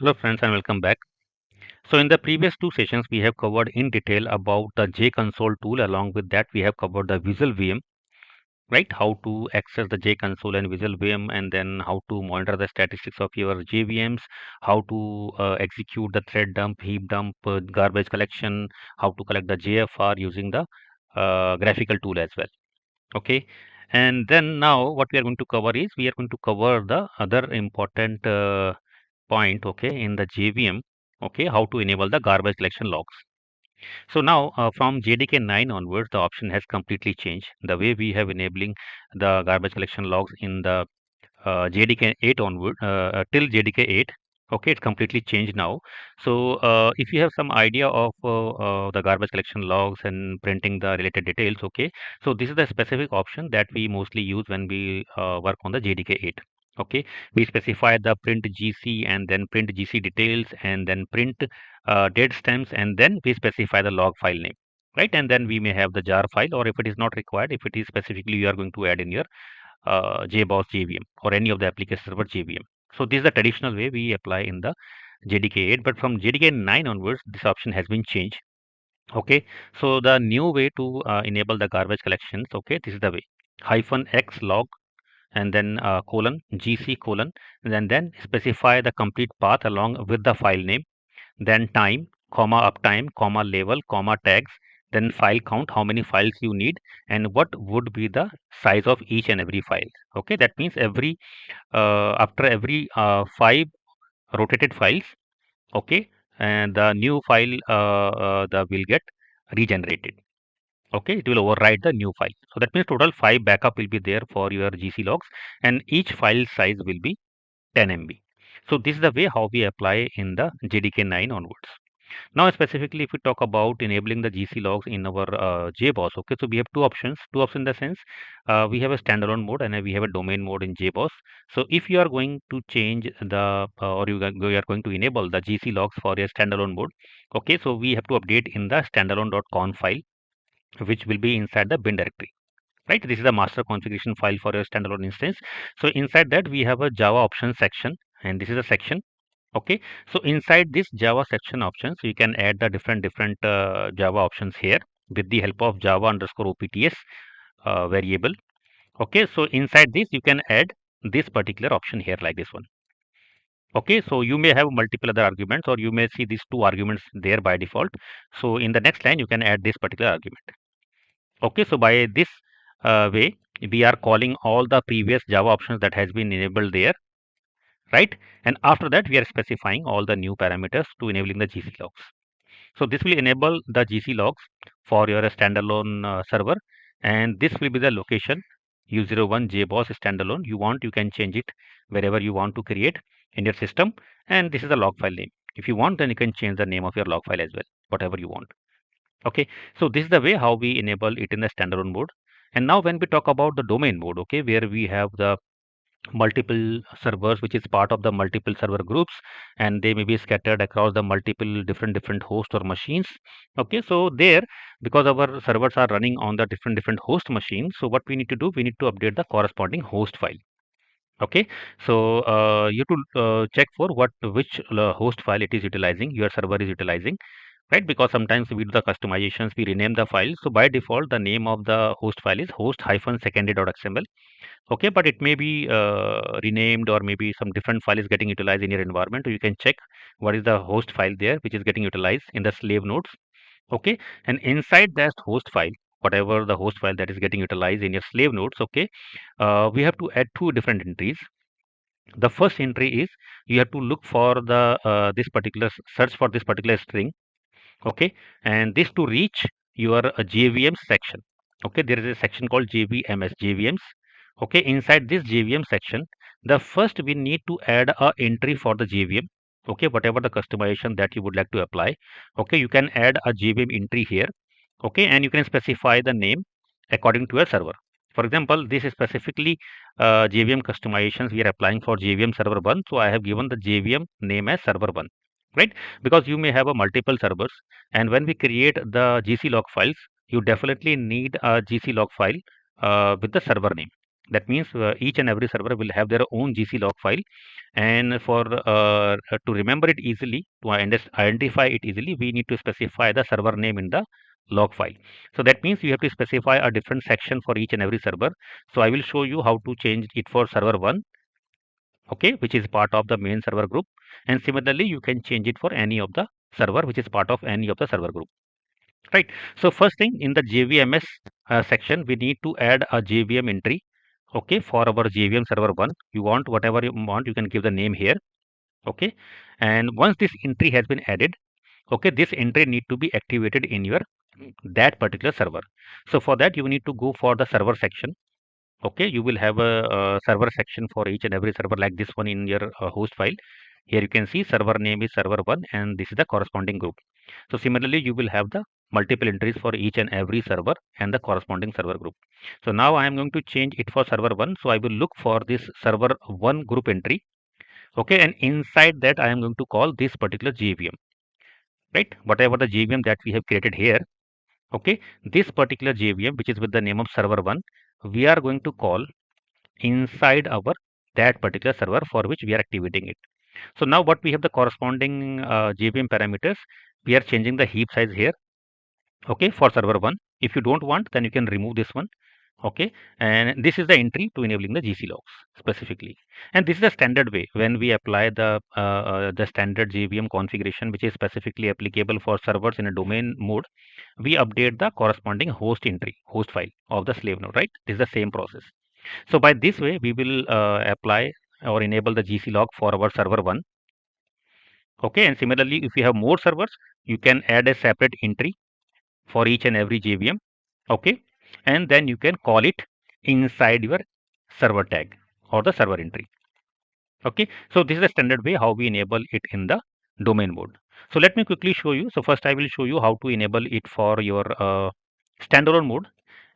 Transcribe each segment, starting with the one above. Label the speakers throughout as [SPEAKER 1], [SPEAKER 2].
[SPEAKER 1] Hello friends and welcome back. So in the previous two sessions we have covered in detail about the JConsole tool. Along with that we have covered the Visual VM, right? How to access the JConsole and Visual VM, and then how to monitor the statistics of your JVMs, how to execute the thread dump, heap dump, garbage collection, how to collect the JFR using the graphical tool as well. Okay. And then now what we are going to cover is we are going to cover the other important point, okay, in the JVM, okay, how to enable the garbage collection logs. So now from JDK 9 onwards, the option has completely changed. The way we have enabling the garbage collection logs in the JDK 8 onward till JDK 8. Okay, it's completely changed now. So if you have some idea of the garbage collection logs and printing the related details, okay, so this is the specific option that we mostly use when we work on the JDK 8. Okay, we specify the print GC and then print GC details and then print date stamps, and then we specify the log file name, right? And then we may have the jar file, or if it is not required, if it is specifically you are going to add in your JBoss JVM or any of the application server JVM. So this is the traditional way we apply in the JDK 8, but from JDK 9 onwards, this option has been changed. Okay, so the new way to enable the garbage collections, okay, this is the way: -x log and then colon GC colon, and then specify the complete path along with the file name, then time, comma uptime, comma level, comma tags, then file count, how many files you need, and what would be the size of each and every file. Okay, that means every after every 5 rotated files, okay, and the new file the will get regenerated. Okay, it will override the new file. So that means total 5 backup will be there for your GC logs, and each file size will be 10 MB. So this is the way how we apply in the JDK 9 onwards. Now, specifically, if we talk about enabling the GC logs in our JBoss, okay, so we have two options. Two options in the sense we have a standalone mode and we have a domain mode in JBoss. So, if you are going to change the or you are going to enable the GC logs for a standalone mode, okay, so we have to update in the standalone.conf file, which will be inside the bin directory. Right, this is the master configuration file for your standalone instance. So inside that we have a Java options section, and this is a section. Okay, so inside this Java section options, you can add the different Java options here with the help of Java underscore OPTS variable. Okay, so inside this you can add this particular option here like this one. Okay, so you may have multiple other arguments, or you may see these two arguments there by default. So in the next line you can add this particular argument. Okay, so by this way we are calling all the previous Java options that has been enabled there, right? And after that we are specifying all the new parameters to enabling the GC logs. So this will enable the GC logs for your standalone server, and this will be the location U01 JBoss standalone. You want, you can change it wherever you want to create in your system, and this is the log file name. If you want, then you can change the name of your log file as well, whatever you want. Okay, so this is the way how we enable it in the standalone mode. And now when we talk about the domain mode, okay, where we have the multiple servers, which is part of the multiple server groups, and they may be scattered across the multiple different hosts or machines. Okay, so there, because our servers are running on the different host machines, so what we need to do, we need to update the corresponding host file. Okay, so you have to check for which host file it is utilizing, your server is utilizing, right? Because sometimes we do the customizations, we rename the file. So by default the name of the host file is host-secondary.xml. Okay, but it may be renamed, or maybe some different file is getting utilized in your environment. So you can check what is the host file there which is getting utilized in the slave nodes. Okay, and inside that host file, whatever the host file that is getting utilized in your slave nodes, okay, we have to add two different entries. The first entry is you have to look for the this particular search for this particular string. Okay, and this to reach your JVM section. Okay, there is a section called JVMs. Okay, inside this JVM section, the first we need to add a entry for the JVM. Okay, whatever the customization that you would like to apply. Okay, you can add a JVM entry here. Okay, and you can specify the name according to your server. For example, this is specifically JVM customizations we are applying for JVM server 1. So I have given the JVM name as server 1, right? Because you may have a multiple servers, and when we create the GC log files, you definitely need a GC log file with the server name. That means each and every server will have their own GC log file, and for to remember it easily, to identify it easily, we need to specify the server name in the log file. So that means you have to specify a different section for each and every server. So I will show you how to change it for server 1, okay, which is part of the main server group, and similarly you can change it for any of the server which is part of any of the server group, right? So first thing, in the JVMS section, we need to add a JVM entry, okay, for our JVM server 1. You want whatever you want, you can give the name here, okay. And once this entry has been added, okay, this entry need to be activated in your that particular server. So for that you need to go for the server section, okay. You will have a server section for each and every server like this one in your host file. Here you can see server name is server 1 and this is the corresponding group. So similarly you will have the multiple entries for each and every server and the corresponding server group. So now I am going to change it for server 1. So I will look for this server 1 group entry, okay, and inside that I am going to call this particular JVM, right? Whatever the JVM that we have created here, okay, this particular JVM which is with the name of server 1, we are going to call inside our that particular server for which we are activating it. So now what we have, the corresponding JVM parameters, we are changing the heap size here, okay, for server 1. If you don't want, then you can remove this one, okay. And this is the entry to enabling the GC logs specifically. And this is the standard way when we apply the standard JVM configuration, which is specifically applicable for servers in a domain mode. We update the corresponding host entry, host file of the slave node, right? This is the same process. So by this way, we will apply or enable the GC log for our server 1. Okay, and similarly, if you have more servers, you can add a separate entry for each and every JVM. Okay, and then you can call it inside your server tag or the server entry. Okay, so this is the standard way how we enable it in the domain mode. So let me quickly show you. So first I will show you how to enable it for your standalone mode,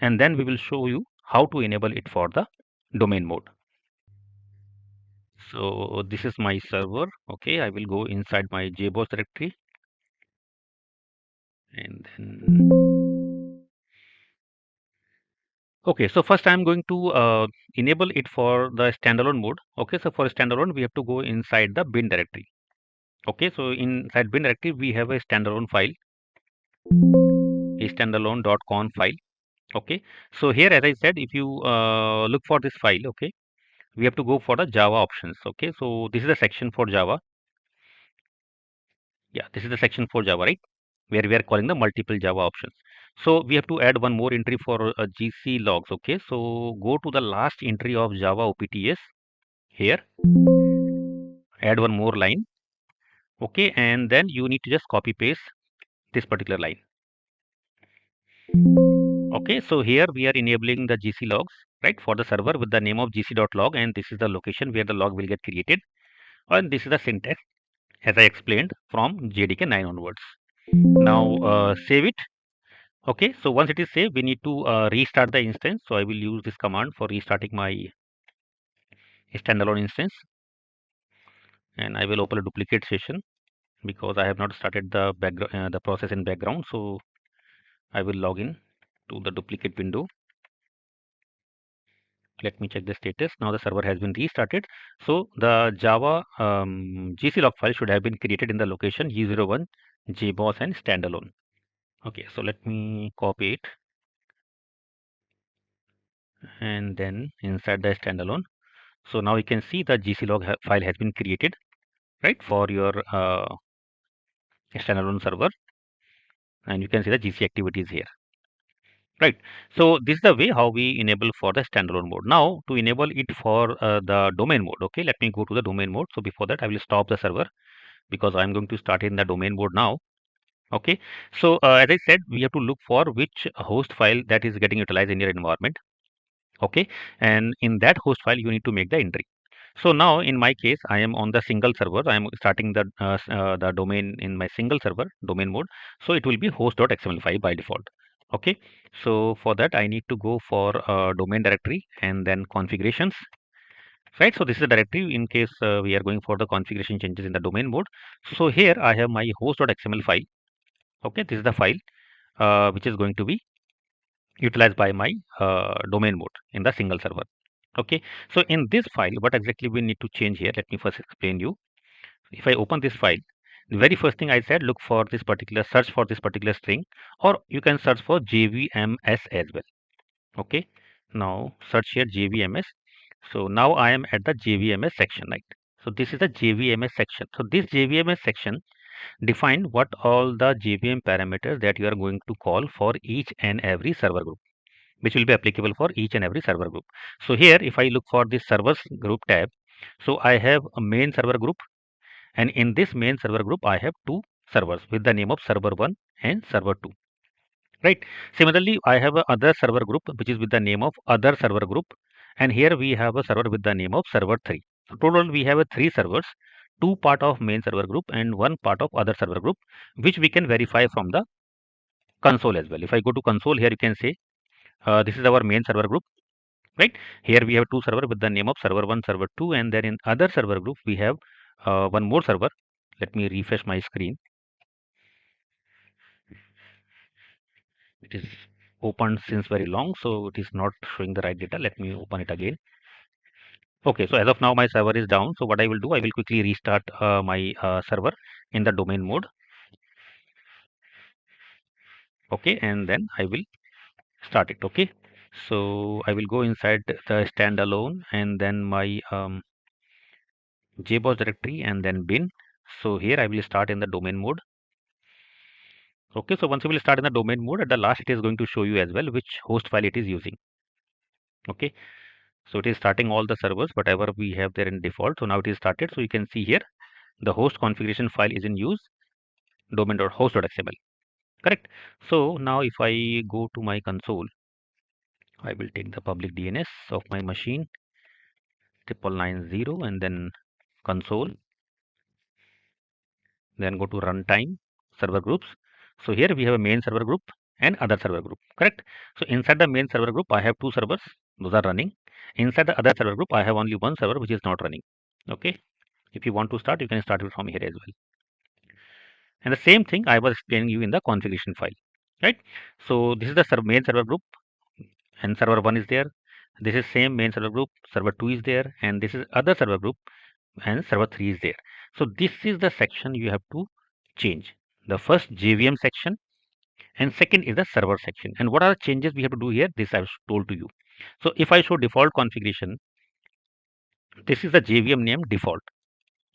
[SPEAKER 1] and then we will show you how to enable it for the domain mode. So this is my server. Okay, I will go inside my JBoss directory, and then okay. So first I'm going to enable it for the standalone mode. Okay, so for standalone we have to go inside the bin directory. Okay, so inside bin directory we have a standalone file, a standalone.conf file. Okay, so here as I said, if you look for this file, okay, we have to go for the Java options. Okay, so this is the section for Java. Yeah, this is the section for Java, right? Where we are calling the multiple Java options. So we have to add one more entry for GC logs. Okay, so go to the last entry of Java OPTS here, add one more line. Okay, and then you need to just copy paste this particular line. Okay, so here we are enabling the GC logs, right, for the server with the name of gc.log, and this is the location where the log will get created. And this is the syntax as I explained from JDK 9 onwards. Now save it. Okay, so once it is saved, we need to restart the instance. So I will use this command for restarting my standalone instance, and I will open a duplicate session because I have not started the background the process in background. So I will log in to the duplicate window. Let me check the status. Now the server has been restarted. So the Java GC log file should have been created in the location G01, JBoss and standalone. Okay, so let me copy it and then inside the standalone. So now you can see the GC log file has been created, right, for your standalone server, and you can see the GC activities here, right? So this is the way how we enable for the standalone mode. Now to enable it for the domain mode, okay, let me go to the domain mode. So before that I will stop the server because I'm going to start in the domain mode now. Okay, so as I said, we have to look for which host file that is getting utilized in your environment. Okay, and in that host file you need to make the entry. So now in my case I am on the single server. I am starting the domain in my single server domain mode, so it will be host.xml file by default. Okay, so for that I need to go for domain directory and then configurations, right? So this is the directory in case we are going for the configuration changes in the domain mode. So here I have my host.xml file. Okay, this is the file which is going to be utilized by my domain mode in the single server. Okay, so in this file, what exactly we need to change here? Let me first explain you. If I open this file, the very first thing I said, look for this particular, search for this particular string, or you can search for JVMS as well. Okay, now search here JVMS. So now I am at the JVMS section, right? So this is the JVMS section. So this JVMS section define what all the JVM parameters that you are going to call for each and every server group, which will be applicable for each and every server group. So here, if I look for this servers group tab, so I have a main server group, and in this main server group, I have two servers with the name of server 1 and server 2. Right. Similarly, I have a other server group which is with the name of other server group, and here we have a server with the name of server 3. So total we have a three servers, two part of main server group and one part of other server group, which we can verify from the console as well. If I go to console here, you can say this is our main server group, right? Here we have two server with the name of server 1, server 2, and then in other server group we have one more server. Let me refresh my screen. It is opened since very long, so it is not showing the right data. Let me open it again. Okay, so as of now my server is down. So what I will do, I will quickly restart my server in the domain mode. Okay, and then I will start it. Okay, so I will go inside the standalone and then my JBoss directory and then bin. So here I will start in the domain mode. Okay, so once you will start in the domain mode, at the last it is going to show you as well which host file it is using. Okay, so it is starting all the servers, whatever we have there in default. So now it is started. So you can see here the host configuration file is in use, domain.host.xml. Correct. So now if I go to my console, I will take the public DNS of my machine 9990 and then console, then go to runtime server groups. So here we have a main server group and other server group. Correct. So inside the main server group, I have two servers, those are running. Inside the other server group, I have only one server which is not running. Okay. If you want to start, you can start it from here as well. And the same thing I was explaining you in the configuration file, right? So this is the main server group and server 1 is there. This is same main server group, server 2 is there, and this is other server group and server 3 is there. So this is the section you have to change. The first JVM section and second is the server section. And what are the changes we have to do here? This I've told to you. So if I show default configuration, this is the JVM name default,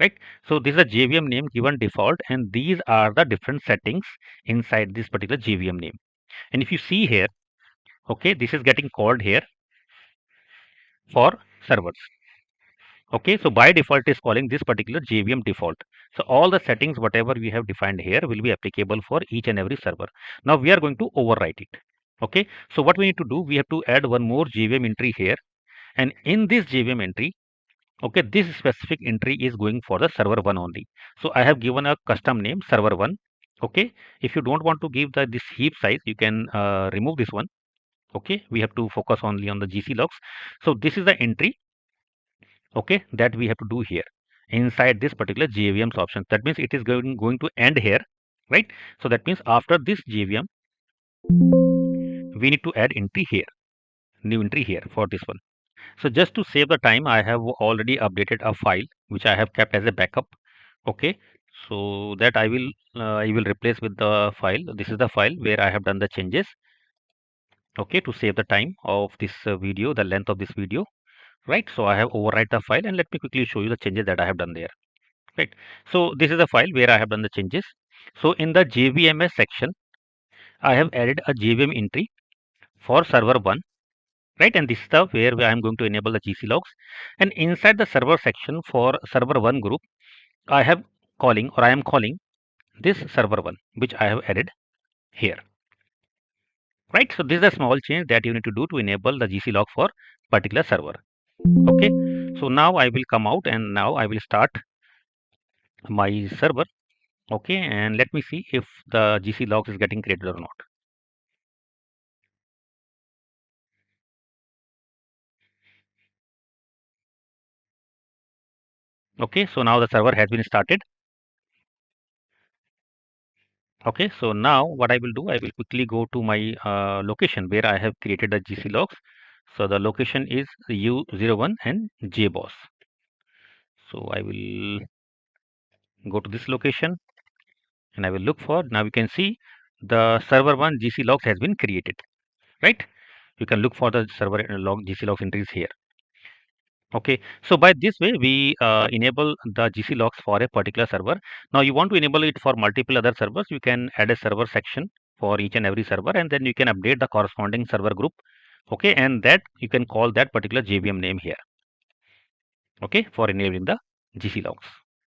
[SPEAKER 1] right? So this is the JVM name given default, and these are the different settings inside this particular JVM name. And if you see here, okay, this is getting called here for servers. Okay, so by default is calling this particular JVM default. So all the settings whatever we have defined here will be applicable for each and every server. Now we are going to overwrite it. Okay, so what we need to do, we have to add one more JVM entry here, and in this JVM entry, okay, this specific entry is going for the server 1 only. So I have given a custom name server 1. Okay, if you don't want to give this heap size, you can remove this one. Okay, we have to focus only on the GC logs. So this is the entry, okay, that we have to do here inside this particular JVM's option. That means it is going to end here, right? So that means after this JVM, we need to add entry here, new entry here for this one. So just to save the time, I have already updated a file which I have kept as a backup. Okay, so that I will replace with the file. This is the file where I have done the changes. Okay, to save the time of this video, the length of this video, right? So I have overwrite the file, and let me quickly show you the changes that I have done there. Right. So this is the file where I have done the changes. So in the JVMS section, I have added a JVM entry for server 1, right? And this is the where I am going to enable the GC logs. And inside the server section for server 1 group, I have calling, or I am calling this server 1, which I have added here, right? So this is a small change that you need to do to enable the GC log for particular server. Okay. So now I will come out and now I will start my server. Okay, and let me see if the GC logs is getting created or not. Okay, so now the server has been started. Okay, so now what I will do, I will quickly go to my location where I have created the GC logs. So the location is U01 and JBoss. So I will go to this location and I will look for, now you can see the server 1 GC logs has been created, right? You can look for the server log GC logs entries here. Okay, so by this way we enable the GC logs for a particular server. Now you want to enable it for multiple other servers, you can add a server section for each and every server, and then you can update the corresponding server group. Okay, and that you can call that particular JVM name here. Okay, for enabling the GC logs.